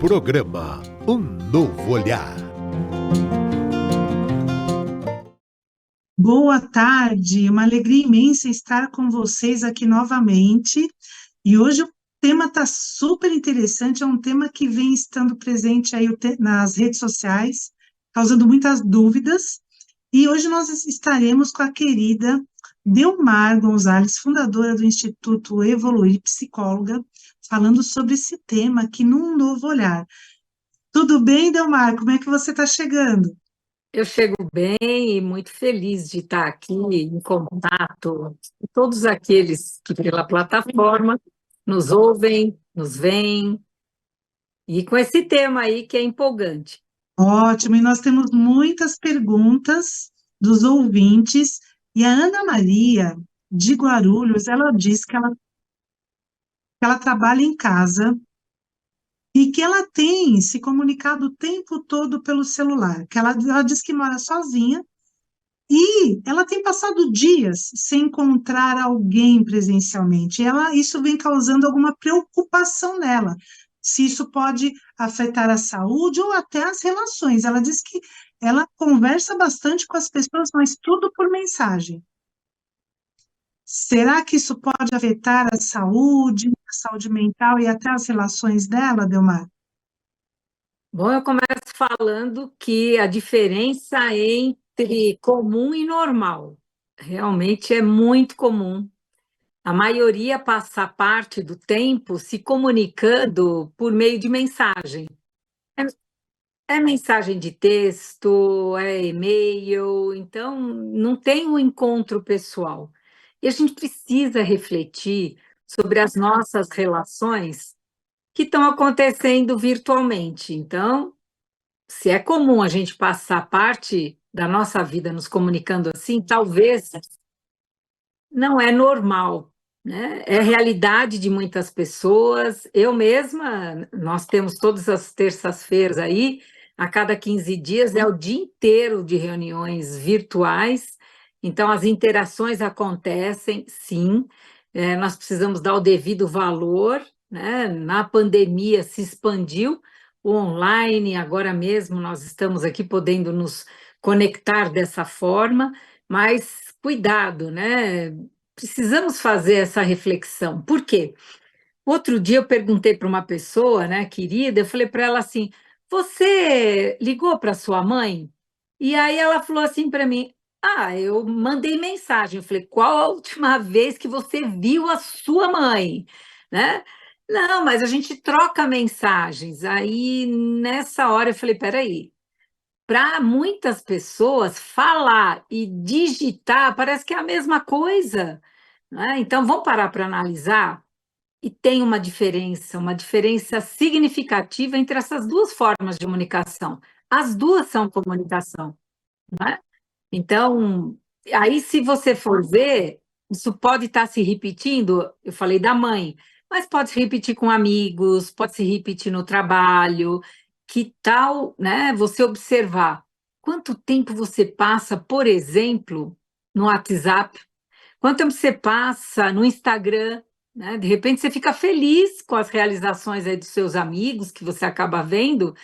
Programa Um Novo Olhar. Boa tarde, uma alegria imensa estar com vocês aqui novamente. E hoje o tema está super interessante, é um tema que vem estando presente aí nas redes sociais, causando muitas dúvidas. E hoje nós estaremos com a querida Delmar Gonzalez, fundadora do Instituto Evoluir, psicóloga, falando sobre esse tema aqui num novo olhar. Tudo bem, Delmar? Como é que você está chegando? Eu chego bem e muito feliz de estar aqui em contato com todos aqueles que pela plataforma nos ouvem, nos veem, e com esse tema aí que é empolgante. Ótimo, e nós temos muitas perguntas dos ouvintes, e a Ana Maria, de Guarulhos, ela diz que ela trabalha em casa e que ela tem se comunicado o tempo todo pelo celular, que ela diz que mora sozinha e ela tem passado dias sem encontrar alguém presencialmente. Isso vem causando alguma preocupação nela, se isso pode afetar a saúde ou até as relações. Ela diz que ela conversa bastante com as pessoas, mas tudo por mensagem. Será que isso pode afetar a saúde mental e até as relações dela, Delmar? Bom, eu começo falando que a diferença entre comum e normal realmente é muito comum. A maioria passa parte do tempo se comunicando por meio de mensagem. É mensagem de texto, é e-mail, então não tem um encontro pessoal. E a gente precisa refletir sobre as nossas relações que estão acontecendo virtualmente. Então, se é comum a gente passar parte da nossa vida nos comunicando assim, talvez não é normal, né? É realidade de muitas pessoas. Eu mesma, nós temos todas as terças-feiras aí, a cada 15 dias, é o dia inteiro de reuniões virtuais, então as interações acontecem, sim, nós precisamos dar o devido valor, né? Na pandemia se expandiu o online, agora mesmo nós estamos aqui podendo nos conectar dessa forma, mas cuidado, né? Precisamos fazer essa reflexão. Por quê? Outro dia eu perguntei para uma pessoa, né, querida, eu falei para ela assim: você ligou para sua mãe? E aí ela falou assim para mim: ah, eu mandei mensagem. Eu falei: qual a última vez que você viu a sua mãe? Né? Não, mas a gente troca mensagens. Aí nessa hora eu falei: peraí, para muitas pessoas, falar e digitar parece que é a mesma coisa, né? Então, vamos parar para analisar, e tem uma diferença significativa entre essas duas formas de comunicação. As duas são comunicação, né? Então, aí se você for ver, isso pode estar se repetindo, eu falei da mãe, mas pode se repetir com amigos, pode se repetir no trabalho. Que tal, né, você observar quanto tempo você passa, por exemplo, no WhatsApp, quanto tempo você passa no Instagram, né? De repente você fica feliz com as realizações aí dos seus amigos que você acaba vendo,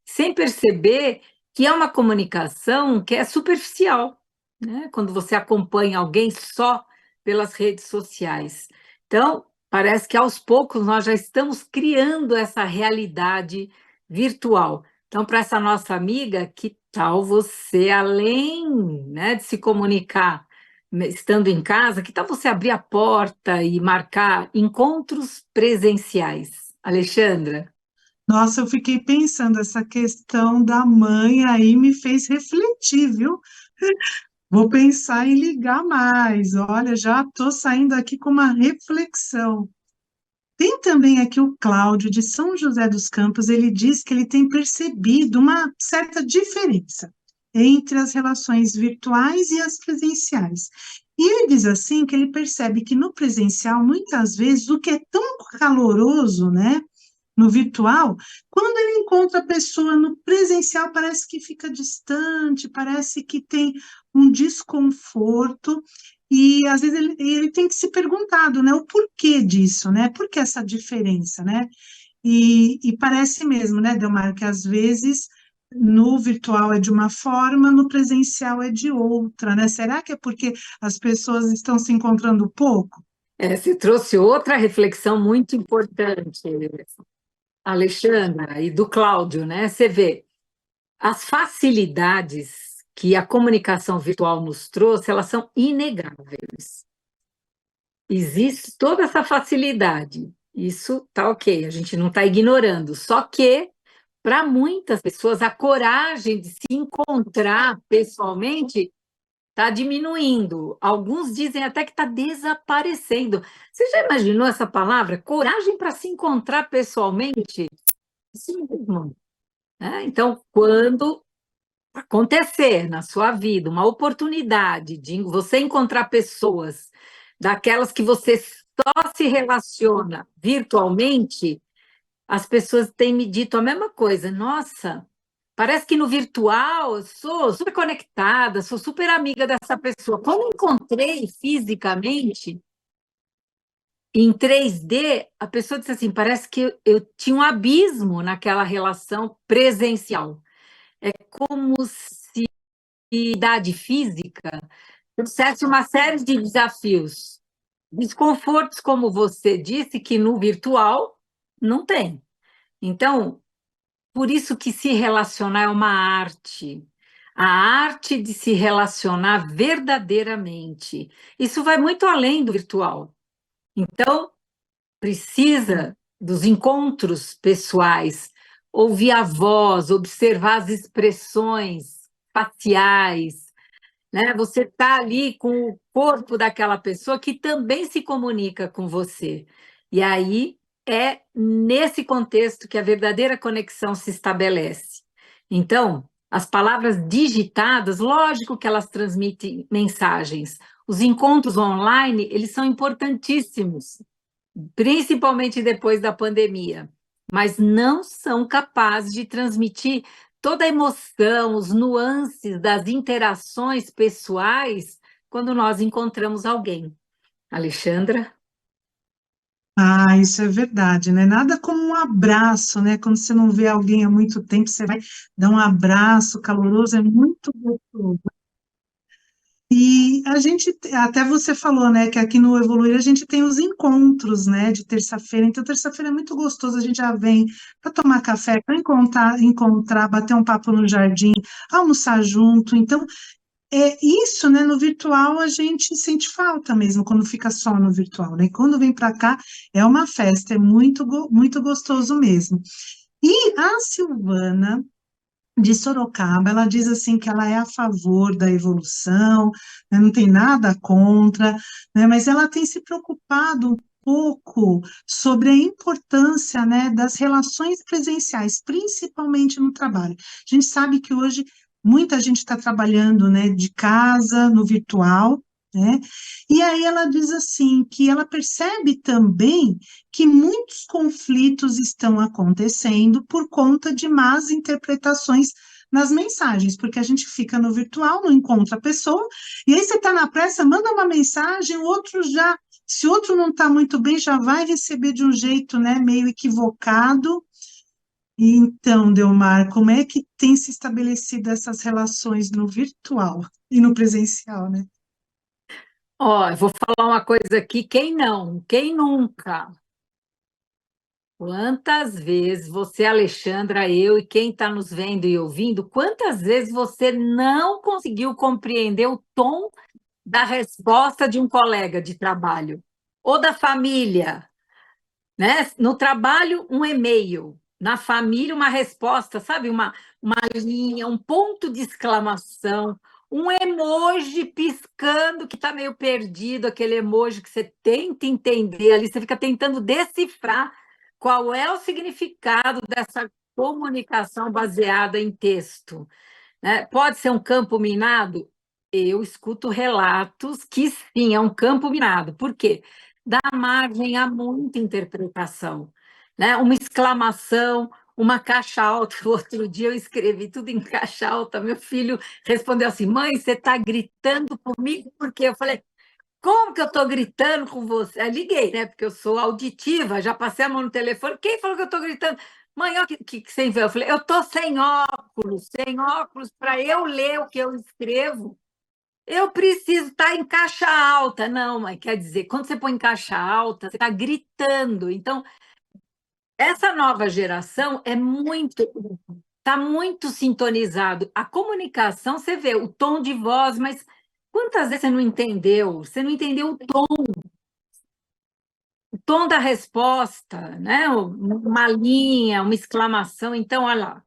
sem perceber que é uma comunicação que é superficial, né? Quando você acompanha alguém só pelas redes sociais. Então, parece que aos poucos nós já estamos criando essa realidade virtual. Então, para essa nossa amiga, que tal você, além, né, de se comunicar estando em casa, que tal você abrir a porta e marcar encontros presenciais? Alexandra? Nossa, eu fiquei pensando, essa questão da mãe aí me fez refletir, viu? Vou pensar em ligar mais. Olha, já estou saindo aqui com uma reflexão. Tem também aqui o Cláudio, de São José dos Campos, ele diz que ele tem percebido uma certa diferença entre as relações virtuais e as presenciais. E ele diz assim que ele percebe que no presencial, muitas vezes, o que é tão caloroso, né, no virtual, quando ele encontra a pessoa no presencial, parece que fica distante, parece que tem um desconforto, e às vezes ele tem que se perguntado, né, o porquê disso, né, por que essa diferença, né? E parece mesmo, né, Delmar, que às vezes no virtual é de uma forma, no presencial é de outra, né? Será que é porque as pessoas estão se encontrando pouco? Você trouxe outra reflexão muito importante, Alexandra, e do Cláudio, né? Você vê, as facilidades que a comunicação virtual nos trouxe, elas são inegáveis. Existe toda essa facilidade, isso tá ok, a gente não está ignorando, só que para muitas pessoas a coragem de se encontrar pessoalmente está diminuindo. Alguns dizem até que está desaparecendo. Você já imaginou essa palavra? Coragem para se encontrar pessoalmente? Isso mesmo, né? Então, quando acontecer na sua vida uma oportunidade de você encontrar pessoas daquelas que você só se relaciona virtualmente, as pessoas têm me dito a mesma coisa. Nossa, parece que no virtual eu sou super conectada, sou super amiga dessa pessoa. Quando encontrei fisicamente, em 3D, a pessoa disse assim: parece que eu tinha um abismo naquela relação presencial. É como se a idade física trouxesse uma série de desafios, desconfortos, como você disse, que no virtual não tem. Então, por isso que se relacionar é uma arte. A arte de se relacionar verdadeiramente. Isso vai muito além do virtual. Então, precisa dos encontros pessoais, ouvir a voz, observar as expressões faciais, né? Você está ali com o corpo daquela pessoa que também se comunica com você. E aí é nesse contexto que a verdadeira conexão se estabelece. Então, as palavras digitadas, lógico que elas transmitem mensagens. Os encontros online, eles são importantíssimos, principalmente depois da pandemia, mas não são capazes de transmitir toda a emoção, os nuances das interações pessoais quando nós encontramos alguém. Alexandra? Ah, isso é verdade, né? Nada como um abraço, né? Quando você não vê alguém há muito tempo, você vai dar um abraço caloroso, é muito gostoso. E a gente, até você falou, né, que aqui no Evoluir a gente tem os encontros, né, de terça-feira. Então, terça-feira é muito gostoso, a gente já vem para tomar café, para encontrar, bater um papo no jardim, almoçar junto. Então, é isso, né, no virtual a gente sente falta mesmo, quando fica só no virtual, né? Quando vem para cá é uma festa, é muito, muito gostoso mesmo. E a Silvana de Sorocaba, ela diz assim que ela é a favor da evolução, né, não tem nada contra, né, mas ela tem se preocupado um pouco sobre a importância, né, das relações presenciais, principalmente no trabalho. A gente sabe que hoje muita gente está trabalhando, né, de casa, no virtual, né? E aí ela diz assim que ela percebe também que muitos conflitos estão acontecendo por conta de más interpretações nas mensagens, porque a gente fica no virtual, não encontra a pessoa, e aí você está na pressa, manda uma mensagem, o outro já, se o outro não está muito bem, já vai receber de um jeito, né, meio equivocado. E então, Delmar, como é que tem se estabelecido essas relações no virtual e no presencial, né? Ó, eu vou falar uma coisa aqui, quem não? Quem nunca? Quantas vezes você, Alexandra, eu e quem está nos vendo e ouvindo, quantas vezes você não conseguiu compreender o tom da resposta de um colega de trabalho ou da família, né? No trabalho, um e-mail, na família, uma resposta, sabe? Uma linha, um ponto de exclamação, um emoji piscando que está meio perdido, aquele emoji que você tenta entender ali, você fica tentando decifrar qual é o significado dessa comunicação baseada em texto, né? Pode ser um campo minado? Eu escuto relatos que sim, é um campo minado. Por quê? Dá margem a muita interpretação, né? Uma exclamação, uma caixa alta. Outro dia eu escrevi tudo em caixa alta. Meu filho respondeu assim: mãe, você está gritando comigo? Por quê? Eu falei: como que eu estou gritando com você? Aí liguei, né? Porque eu sou auditiva, já passei a mão no telefone. Quem falou que eu estou gritando? Mãe, olha o que você vê. Eu falei, eu estou sem óculos para eu ler o que eu escrevo. Eu preciso estar em caixa alta. Não, mãe, quer dizer, quando você põe em caixa alta, você está gritando. Então, essa nova geração está muito sintonizado. A comunicação, você vê o tom de voz, mas quantas vezes você não entendeu? Você não entendeu o tom da resposta, né? Uma linha, uma exclamação. Então, olha lá,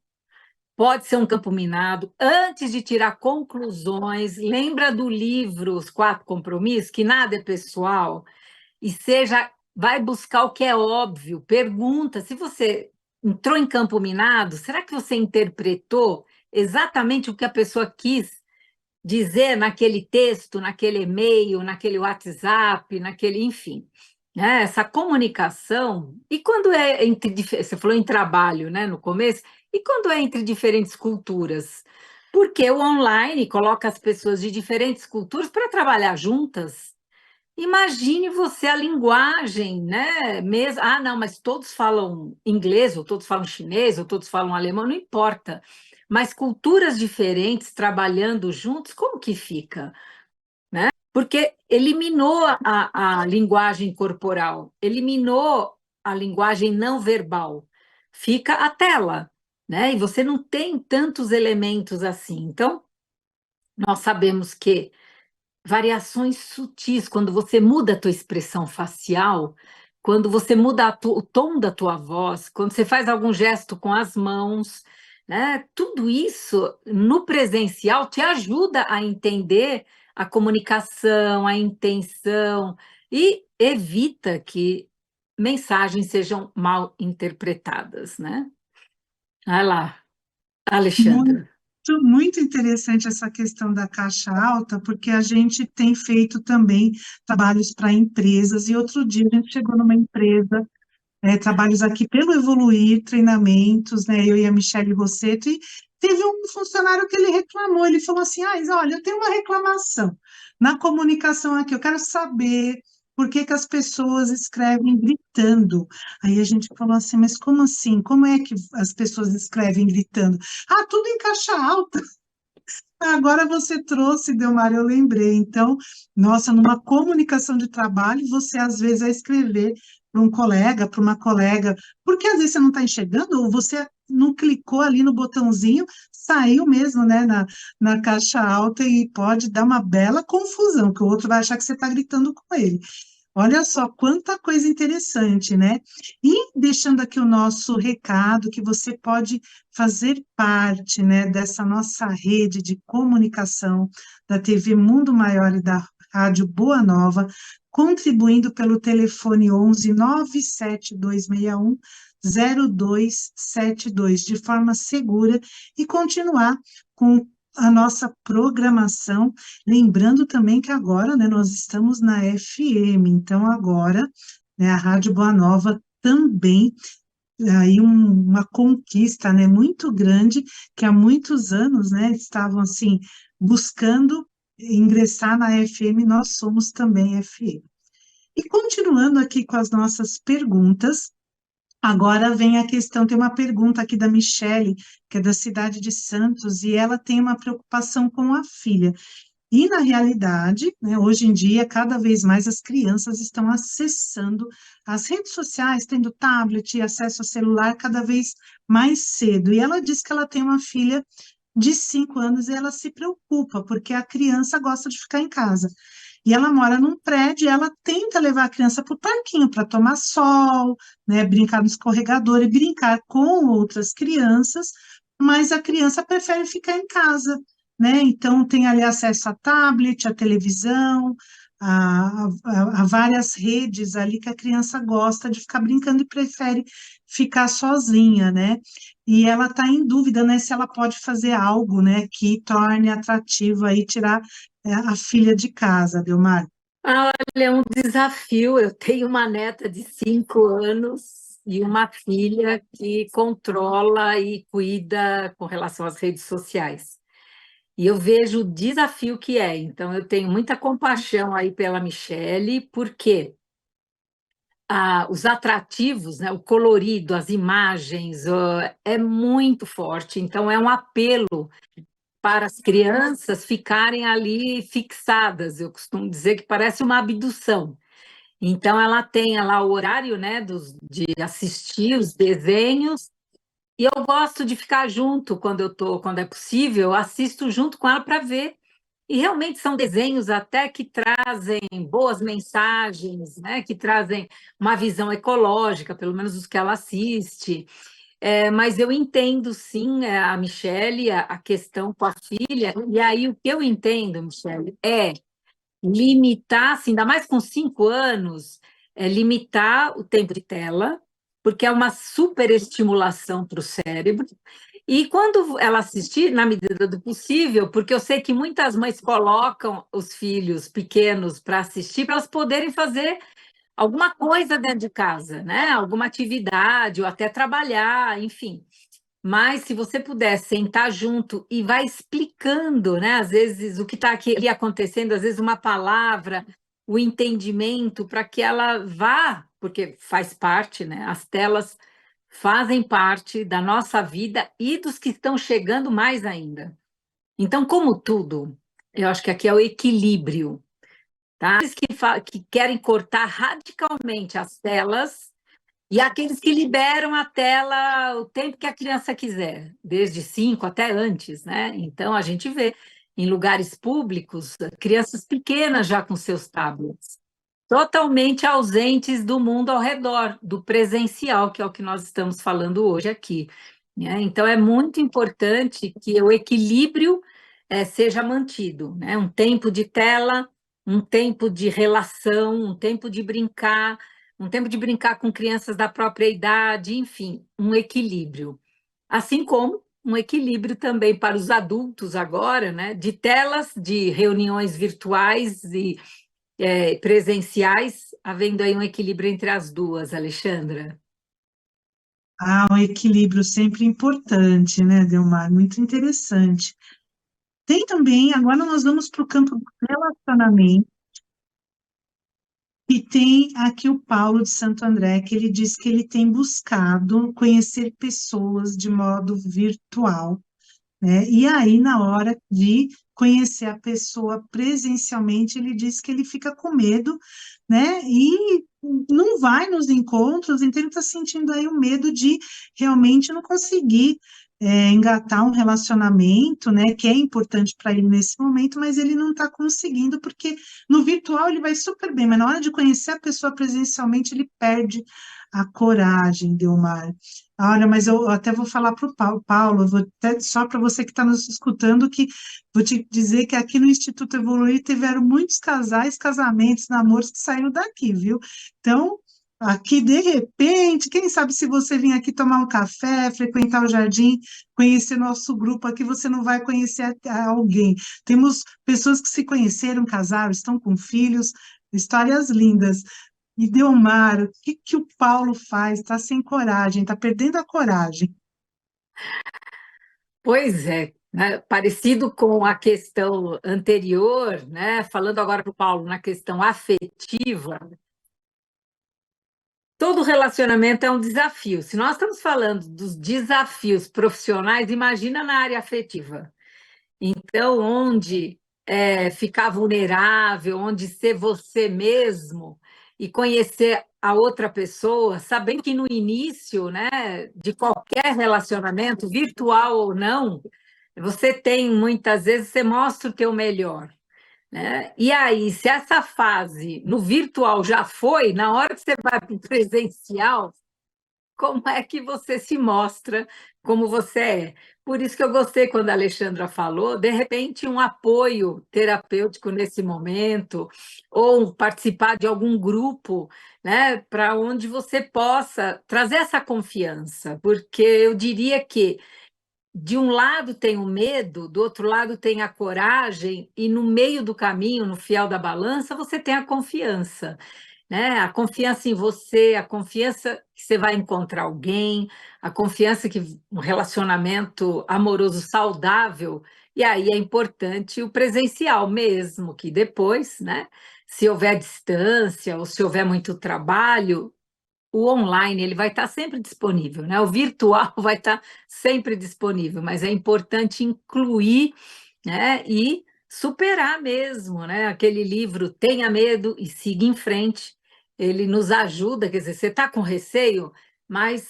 pode ser um campo minado. Antes de tirar conclusões, lembra do livro Os Quatro Compromissos, que nada é pessoal, e vai buscar o que é óbvio. Pergunta, se você entrou em campo minado, será que você interpretou exatamente o que a pessoa quis dizer naquele texto, naquele e-mail, naquele WhatsApp, enfim, né? Essa comunicação. E quando é você falou em trabalho, né, no começo, e quando é entre diferentes culturas? Porque o online coloca as pessoas de diferentes culturas para trabalhar juntas. Imagine você a linguagem, né? Mesmo, não, mas todos falam inglês, ou todos falam chinês, ou todos falam alemão, não importa. Mas culturas diferentes trabalhando juntos, como que fica? Porque eliminou a linguagem corporal, eliminou a linguagem não verbal. Fica a tela, né? E você não tem tantos elementos assim. Então, nós sabemos que variações sutis, quando você muda a tua expressão facial, quando você muda o tom da tua voz, quando você faz algum gesto com as mãos, né? Tudo isso no presencial te ajuda a entender a comunicação, a intenção e evita que mensagens sejam mal interpretadas, né? Vai lá, Muito, Alexandra. muito interessante essa questão da caixa alta, porque a gente tem feito também trabalhos para empresas, e outro dia a gente chegou numa empresa, trabalhos aqui pelo Evoluir, treinamentos, né, eu e a Michelle Rosseto, e teve um funcionário que ele reclamou, ele falou assim, olha, eu tenho uma reclamação na comunicação aqui, eu quero saber por que que as pessoas escrevem gritando. Aí a gente falou assim, mas como assim? Como é que as pessoas escrevem gritando? Ah, tudo em caixa alta. Agora você trouxe, Delmar, eu lembrei. Então, nossa, numa comunicação de trabalho, você às vezes vai escrever para um colega, para uma colega, porque às vezes você não está enxergando, ou você não clicou ali no botãozinho, saiu mesmo, né, na caixa alta e pode dar uma bela confusão, que o outro vai achar que você está gritando com ele. Olha só quanta coisa interessante, né? E deixando aqui o nosso recado que você pode fazer parte, né, dessa nossa rede de comunicação da TV Mundo Maior e da Rádio Boa Nova, contribuindo pelo telefone 11 97261 0272, de forma segura, e continuar com a nossa programação. Lembrando também que agora, né, nós estamos na FM, então agora, né, a Rádio Boa Nova também, aí uma conquista, né, muito grande, que há muitos anos, né, estavam assim, buscando ingressar na FM, nós somos também FM. E continuando aqui com as nossas perguntas, agora vem a questão, tem uma pergunta aqui da Michele, que é da cidade de Santos, e ela tem uma preocupação com a filha. E, na realidade, né, hoje em dia, cada vez mais as crianças estão acessando as redes sociais, tendo tablet e acesso ao celular cada vez mais cedo. E ela diz que ela tem uma filha de 5 anos e ela se preocupa, porque a criança gosta de ficar em casa. E ela mora num prédio, e ela tenta levar a criança para o parquinho para tomar sol, né, brincar no escorregador e brincar com outras crianças, mas a criança prefere ficar em casa, né? Então tem ali acesso a tablet, a televisão, a várias redes ali que a criança gosta de ficar brincando e prefere ficar sozinha, né? E ela está em dúvida, né, se ela pode fazer algo, né, que torne atrativo aí tirar a filha de casa, Delmar. Olha, é um desafio. Eu tenho uma neta de 5 anos e uma filha que controla e cuida com relação às redes sociais. E eu vejo o desafio que é. Então, eu tenho muita compaixão aí pela Michele, porque os atrativos, né, o colorido, as imagens, é muito forte. Então, é um apelo para as crianças ficarem ali fixadas. Eu costumo dizer que parece uma abdução. Então, ela tem lá o horário, né, de assistir os desenhos, e eu gosto de ficar junto quando é possível, eu assisto junto com ela para ver. E realmente são desenhos até que trazem boas mensagens, né, que trazem uma visão ecológica, pelo menos os que ela assiste. Mas eu entendo, sim, a Michele, a questão com a filha, e aí o que eu entendo, Michele, é limitar, assim, ainda mais com 5 anos, limitar o tempo de tela, porque é uma superestimulação para o cérebro. E quando ela assistir, na medida do possível, porque eu sei que muitas mães colocam os filhos pequenos para assistir, para elas poderem fazer alguma coisa dentro de casa, né? Alguma atividade, ou até trabalhar, enfim. Mas se você puder sentar junto e vai explicando, né? Às vezes o que está aqui acontecendo, às vezes uma palavra, o entendimento, para que ela vá, porque faz parte, né? As telas fazem parte da nossa vida e dos que estão chegando mais ainda. Então, como tudo, eu acho que aqui é o equilíbrio, tá? Aqueles que querem cortar radicalmente as telas e aqueles que liberam a tela o tempo que a criança quiser, desde 5 até antes, né? Então, a gente vê em lugares públicos crianças pequenas já com seus tablets, totalmente ausentes do mundo ao redor, do presencial, que é o que nós estamos falando hoje aqui, né? Então, é muito importante que o equilíbrio seja mantido, né? Um tempo de tela, um tempo de relação, um tempo de brincar com crianças da própria idade, enfim, um equilíbrio. Assim como um equilíbrio também para os adultos agora, né? De telas, de reuniões virtuais e presenciais, havendo aí um equilíbrio entre as duas, Alexandra. Um equilíbrio sempre importante, né, Delmar? Muito interessante. Tem também, agora nós vamos para o campo do relacionamento, e tem aqui o Paulo de Santo André, que ele diz que ele tem buscado conhecer pessoas de modo virtual, né? E aí, na hora de conhecer a pessoa presencialmente, ele diz que ele fica com medo, né? E não vai nos encontros, então ele está sentindo aí o medo de realmente não conseguir engatar um relacionamento, né? Que é importante para ele nesse momento, mas ele não está conseguindo, porque no virtual ele vai super bem, mas na hora de conhecer a pessoa presencialmente, ele perde a coragem, Delmar. Olha, mas eu até vou falar para o Paulo, eu vou até, só para você que está nos escutando, que vou te dizer que aqui no Instituto Evoluir tiveram muitos casais, casamentos, namoros que saíram daqui, viu? Então, aqui de repente, quem sabe se você vir aqui tomar um café, frequentar o jardim, conhecer nosso grupo aqui, você não vai conhecer alguém. Temos pessoas que se conheceram, casaram, estão com filhos, histórias lindas. E Delmar, o que que o Paulo faz? Está sem coragem, está perdendo a coragem. Pois é, né? Parecido com a questão anterior, né? Falando agora para o Paulo na questão afetiva, todo relacionamento é um desafio. Se nós estamos falando dos desafios profissionais, imagina na área afetiva. Então, onde ficar vulnerável, onde ser você mesmo e conhecer a outra pessoa, sabendo que no início, né, de qualquer relacionamento, virtual ou não, você tem muitas vezes, você mostra o teu melhor, né? E aí, se essa fase no virtual já foi, na hora que você vai para o presencial, como é que você se mostra como você é. Por isso que eu gostei quando a Alexandra falou, de repente, um apoio terapêutico nesse momento, ou participar de algum grupo, né, para onde você possa trazer essa confiança, porque eu diria que de um lado tem o medo, do outro lado tem a coragem, e no meio do caminho, no fiel da balança, você tem a confiança. né? A confiança em você, a confiança que você vai encontrar alguém, a confiança que um relacionamento amoroso saudável, e aí é importante o presencial mesmo, que depois, né? Se houver distância ou se houver muito trabalho, o online ele vai estar sempre disponível, né? O virtual vai estar sempre disponível, mas é importante incluir, né? E superar mesmo, né? Aquele livro Tenha Medo e Siga em Frente. Ele nos ajuda, quer dizer, você está com receio, mas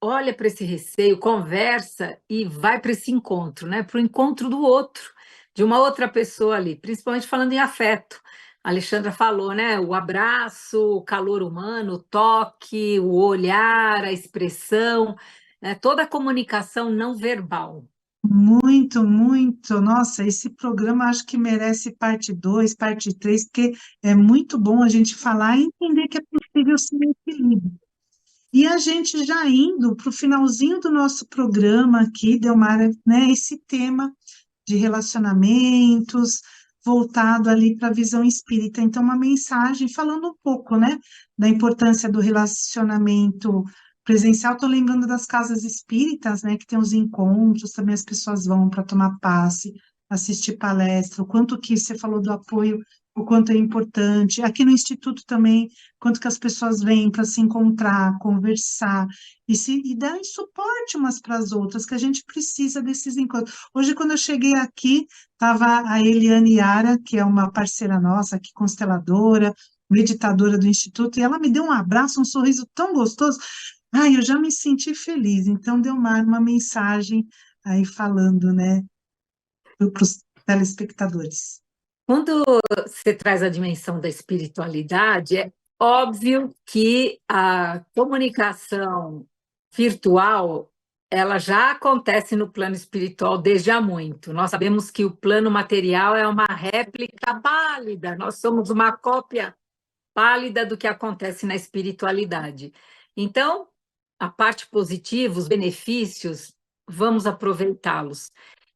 olha para esse receio, conversa e vai para esse encontro, né? Para o encontro do outro, de uma outra pessoa ali, principalmente falando em afeto. A Alexandra falou, né? O abraço, o calor humano, o toque, o olhar, a expressão, né? Toda a comunicação não verbal. Muito, muito. Nossa, esse programa acho que merece parte 2, parte 3, porque é muito bom a gente falar e entender que é possível ser equilíbrio. E a gente já indo para o finalzinho do nosso programa aqui, Delmara, né, esse tema de relacionamentos, voltado ali para a visão espírita. Então, uma mensagem falando um pouco, né, da importância do relacionamento presencial. Estou lembrando das casas espíritas, né, que tem os encontros, também as pessoas vão para tomar passe, assistir palestra, o quanto que você falou do apoio, o quanto é importante. Aqui no Instituto também, quanto que as pessoas vêm para se encontrar, conversar e darem suporte umas para as outras, que a gente precisa desses encontros. Hoje, quando eu cheguei aqui, estava a Eliane Yara, que é uma parceira nossa, aqui, consteladora, meditadora do Instituto, e ela me deu um abraço, um sorriso tão gostoso. Ai, eu já me senti feliz. Então, deu uma mensagem aí falando, né, para os telespectadores. Quando você traz a dimensão da espiritualidade, é óbvio que a comunicação virtual ela já acontece no plano espiritual desde há muito. Nós sabemos que o plano material é uma réplica pálida, nós somos uma cópia pálida do que acontece na espiritualidade. Então, a parte positiva, os benefícios, vamos aproveitá-los.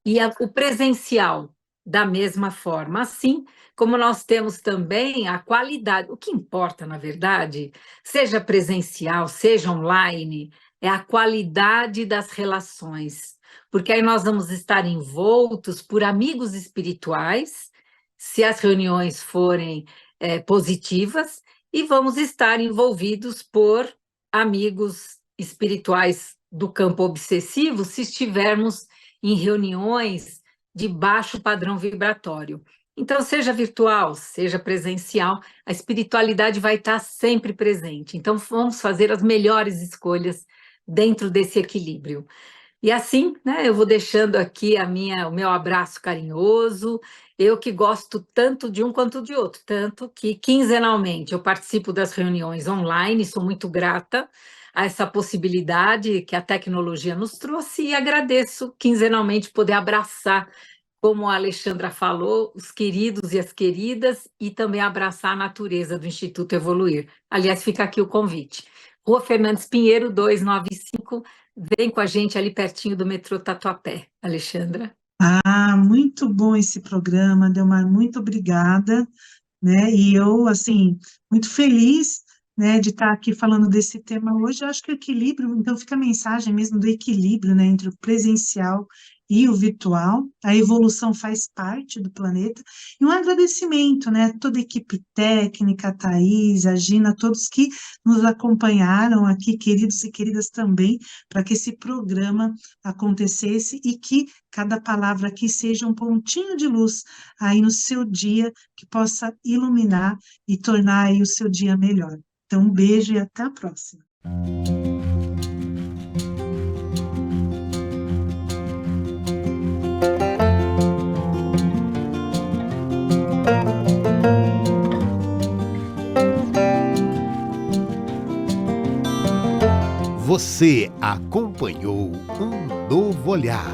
E o presencial, da mesma forma, assim como nós temos também a qualidade. O que importa, na verdade, seja presencial, seja online, é a qualidade das relações, porque aí nós vamos estar envoltos por amigos espirituais, se as reuniões forem positivas, e vamos estar envolvidos por amigos espirituais do campo obsessivo se estivermos em reuniões de baixo padrão vibratório. Então, seja virtual, seja presencial, a espiritualidade vai estar sempre presente. Então, vamos fazer as melhores escolhas dentro desse equilíbrio. E assim, né, eu vou deixando aqui o meu abraço carinhoso, eu que gosto tanto de um quanto de outro, tanto que quinzenalmente eu participo das reuniões online, sou muito grata a essa possibilidade que a tecnologia nos trouxe e agradeço quinzenalmente poder abraçar, como a Alexandra falou, os queridos e as queridas e também abraçar a natureza do Instituto Evoluir. Aliás, fica aqui o convite. Rua Fernandes Pinheiro, 295, vem com a gente ali pertinho do metrô Tatuapé, Alexandra. Ah, muito bom esse programa, Delmar, muito obrigada, né? E eu, assim, muito feliz, né, de estar aqui falando desse tema hoje. Eu acho que o equilíbrio, então fica a mensagem mesmo do equilíbrio, né, entre o presencial e o virtual. A evolução faz parte do planeta. E um agradecimento, né, a toda a equipe técnica, a Thaís, a Gina, todos que nos acompanharam aqui, queridos e queridas também, para que esse programa acontecesse e que cada palavra aqui seja um pontinho de luz aí no seu dia, que possa iluminar e tornar aí o seu dia melhor. Então, um beijo e até a próxima. Você acompanhou Um Novo Olhar.